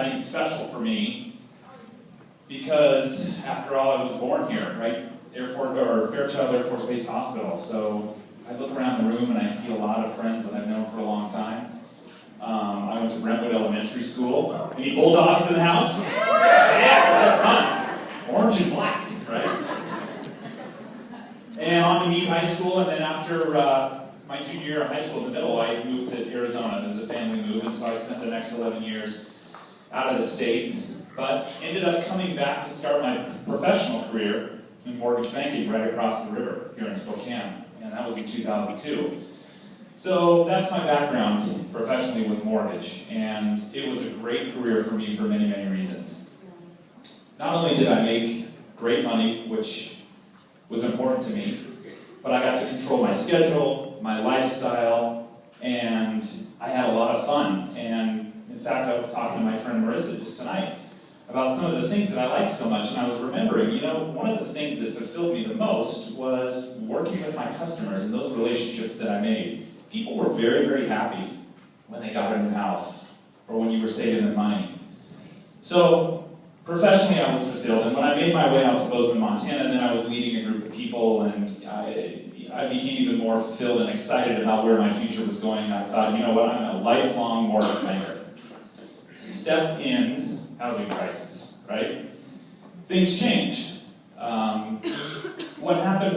exciting, special for me, because after all, I was born here, right? Fairchild Air Force Base Hospital. So I look around the room and I see a lot of friends that I've known for a long time. I went to Brentwood Elementary School. Any Bulldogs in the house? Yeah, fun. Orange and black, right? And on to Meade High School, and then after my junior year of high school in the middle, I moved to Arizona. It was a family move, and so I spent the next 11 years out of the state, but ended up coming back to start my professional career in mortgage banking right across the river here in Spokane, and that was in 2002. So that's my background professionally, was mortgage, and it was a great career for me for many, many reasons. Not only did I make great money, which was important to me, but I got to control my schedule, my lifestyle, and I had a lot of fun. And in fact, I was talking to my friend Marissa just tonight about some of the things that I liked so much, and I was remembering, one of the things that fulfilled me the most was working with my customers and those relationships that I made. People were very, very happy when they got a new house or when you were saving them money. So professionally, I was fulfilled, and when I made my way out to Bozeman, Montana, then I was leading a group of people, and I became even more fulfilled and excited about where my future was going. And I thought, you know what, I'm a lifelong mortgage banker. Step in housing crisis, right? Things changed. What happened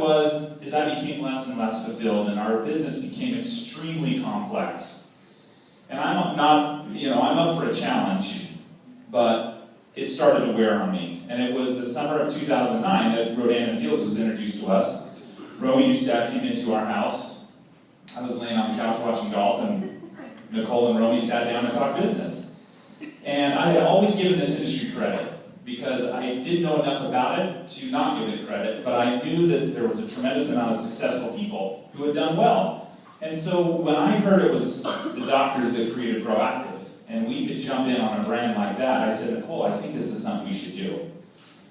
is I became less and less fulfilled, and our business became extremely complex. And I'm up for a challenge, but it started to wear on me. And it was the summer of 2009 that Rodan & Fields was introduced to us. Romy and Dad came into our house. I was laying on the couch watching golf, and Nicole and Romy sat down to talk business. And I had always given this industry credit, because I didn't know enough about it to not give it credit, but I knew that there was a tremendous amount of successful people who had done well. And so when I heard it was the doctors that created Proactive, and we could jump in on a brand like that, I said, Nicole, I think this is something we should do.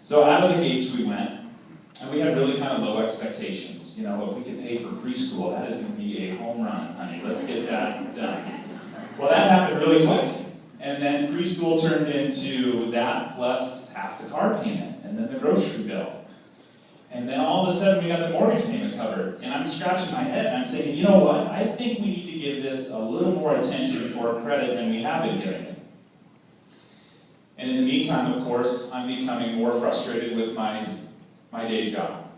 So out of the gates we went, and we had really kind of low expectations. If we could pay for preschool, that is going to be a home run, honey. Let's get that done. Well, that happened really quick. And then preschool turned into that plus half the car payment, and then the grocery bill. And then all of a sudden we got the mortgage payment covered. And I'm scratching my head and I'm thinking, you know what? I think we need to give this a little more attention or credit than we have been giving it. And in the meantime, of course, I'm becoming more frustrated with my day job.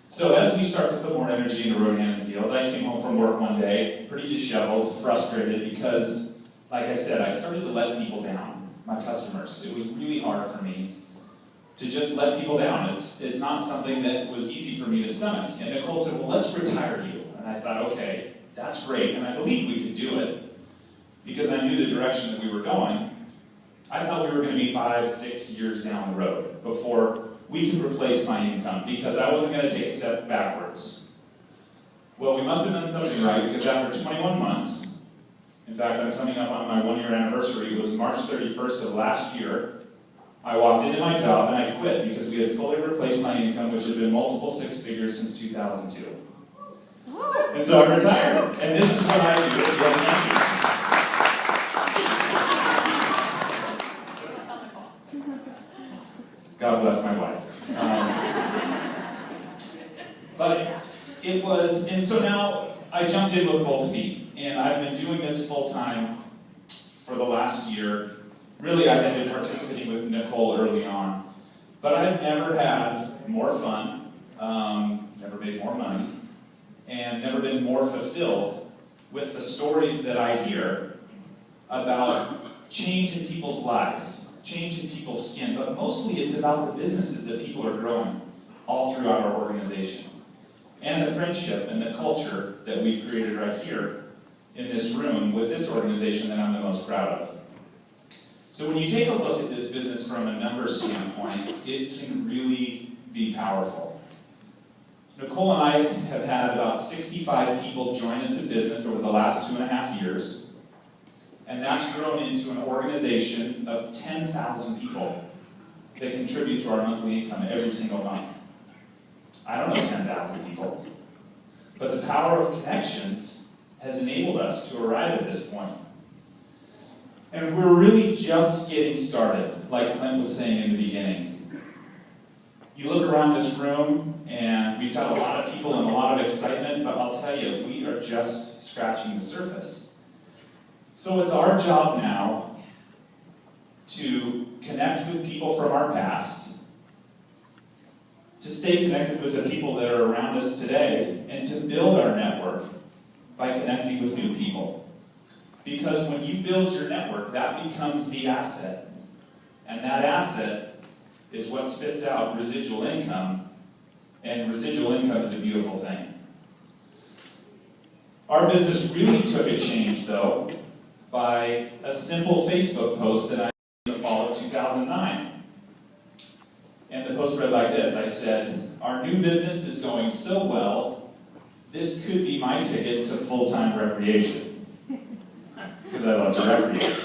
So as we start to put more energy into Rodan & Fields, I came home from work one day, pretty disheveled, frustrated, because like I said, I started to let people down, my customers. It was really hard for me to just let people down. It's not something that was easy for me to stomach. And Nicole said, well, let's retire you. And I thought, okay, that's great. And I believed we could do it because I knew the direction that we were going. I thought we were going to be 5, 6 years down the road before we could replace my income, because I wasn't going to take a step backwards. Well, we must have done something right, because after 21 months, in fact, I'm coming up on my 1-year anniversary. It was March 31st of last year. I walked into my job and I quit because we had fully replaced my income, which had been multiple 6 figures since 2002. And so I retired. And this is what I do with the elementary. God bless my wife. But it was, and so now I jumped in with both feet. And I've been doing this full time for the last year. Really, I had been participating with Nicole early on. But I've never had more fun, never made more money, and never been more fulfilled with the stories that I hear about change in people's lives, change in people's skin, but mostly it's about the businesses that people are growing all throughout our organization. And the friendship and the culture that we've created right here in this room with this organization that I'm the most proud of. So when you take a look at this business from a numbers standpoint, it can really be powerful. Nicole and I have had about 65 people join us in business over the last 2.5 years, and that's grown into an organization of 10,000 people that contribute to our monthly income every single month. I don't know 10,000 people, but the power of connections has enabled us to arrive at this point. And we're really just getting started, like Clint was saying in the beginning. You look around this room, and we've got a lot of people and a lot of excitement, but I'll tell you, we are just scratching the surface. So it's our job now to connect with people from our past, to stay connected with the people that are around us today, and to build our network by connecting with new people. Because when you build your network, that becomes the asset. And that asset is what spits out residual income, and residual income is a beautiful thing. Our business really took a change, though, by a simple Facebook post that I made in the fall of 2009. And the post read like this. I said, "Our new business is going so well, this could be my ticket to full-time recreation." Because I love to recreate.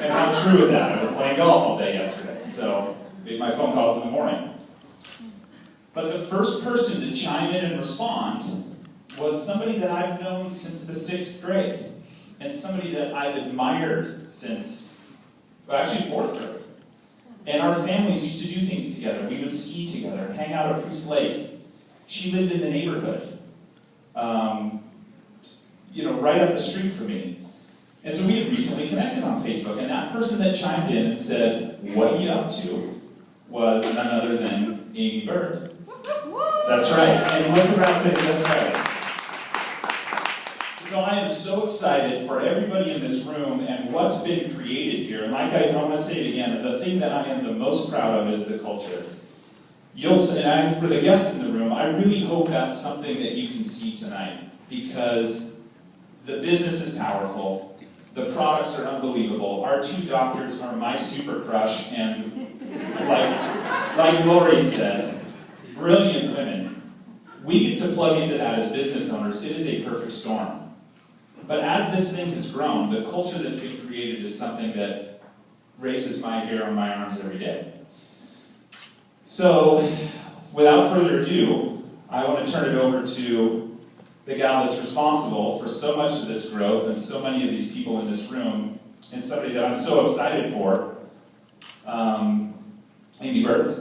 And how true is that? I was playing golf all day yesterday, so made my phone calls in the morning. But the first person to chime in and respond was somebody that I've known since the 6th grade, and somebody that I've admired since, well, actually 4th grade. And our families used to do things together. We would ski together, hang out at Priest Lake. She lived in the neighborhood, right up the street from me. And so we had recently connected on Facebook, and that person that chimed in and said, "What are you up to?" was none other than Amy Bird. That's right. And look around there, that's right. So I am so excited for everybody in this room and what's been created here. And like I want to say it again, the thing that I am the most proud of is the culture. And for the guests in the room, I really hope that's something that you can see tonight, because the business is powerful. The products are unbelievable. Our 2 doctors are my super crush, and like Lori said, brilliant women. We get to plug into that as business owners. It is a perfect storm. But as this thing has grown, the culture that's been created is something that raises my hair on my arms every day. So, without further ado, I want to turn it over to the gal that's responsible for so much of this growth and so many of these people in this room, and somebody that I'm so excited for, Amy Bird.